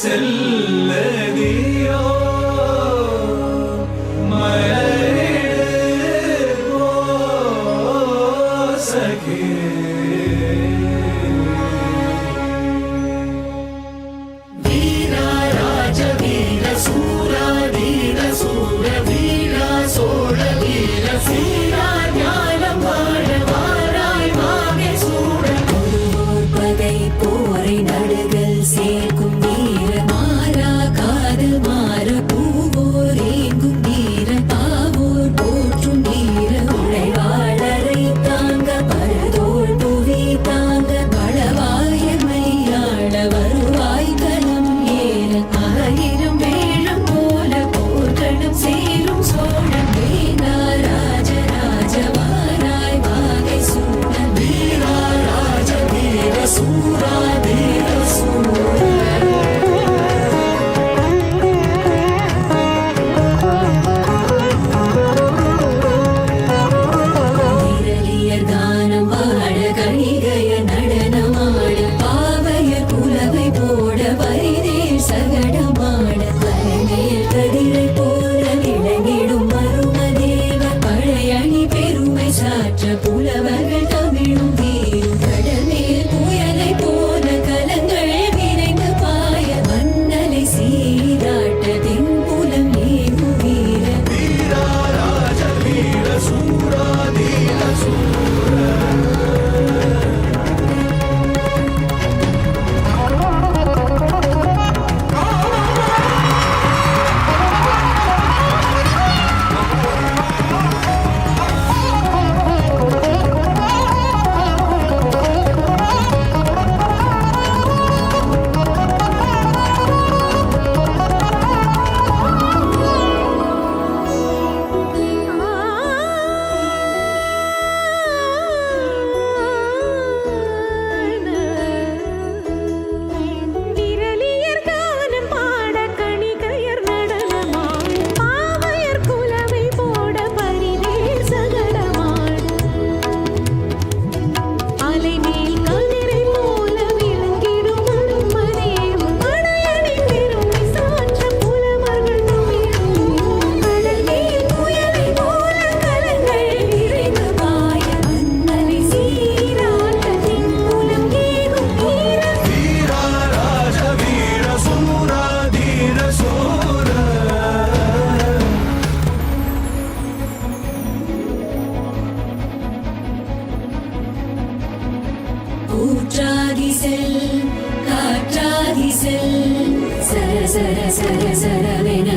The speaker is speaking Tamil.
செல்லதியோ மலரிடுவோ சகே வீரா ராஜ வீர சூரா வீர சூர வீரா சோழ வீர சீரா ஞானம் வாழ வாராய் வாகை சூழ ஒருவோர் பகை போரை நடுகள் சேர்க்கும் வீர மாறா காதல் மாற பூவோர் ஏங்கும் வீர பாவோர் போற்றும் வீர உழைவாளரை தாங்க பரதோள் புவி தாங்க பழவாய மையாள வருவாய் களம் ஏற ஆயிரம் வேழம் போல போர்க்களம் சேரும் சோழன் வேணா ராஜ ராஜ வாராய் வாகை சூழ வீரா ராஜ வீர சூரா வீர சூர விரலியர் கானம் பாட கணிகைய நடனமாட பாவையர் புலவை போட வரிதேர் சகடமாட தலைமேல் கதிரை போல விளங்கிடும் மருமதேவ பழையணி பெருமை சாற்ற புலவர்கள் தமிழும் வீரும் கடமேல் புயலை போல கலங்கள் விரைந்து பாய மன்னலை சீராட்ட தென்புலம் ஏகும் வீர வீரா ராஜ வீர சூரா வீர சூர விரலியர் கானம் பாட கணிகையர் நடனமாட பாவையர் குலவை போட பரிவேல் சகடமாட அலைமேல் கதிரை போல விளங்கிடும் மருமதேவம் பழையணி பெருமை சாற்ற புலவர்கள் தமிழும் கடல்மேல் புயலை போல கலங்கள் விரைந்து பாய மன்னலை சீராட்ட தென்புலம் ஏகும் வீர வீரா ராஜ வீர சூரா வீர சூர ஊற்றாதி செல் காற்றாதி செல் சர சர சர சரவென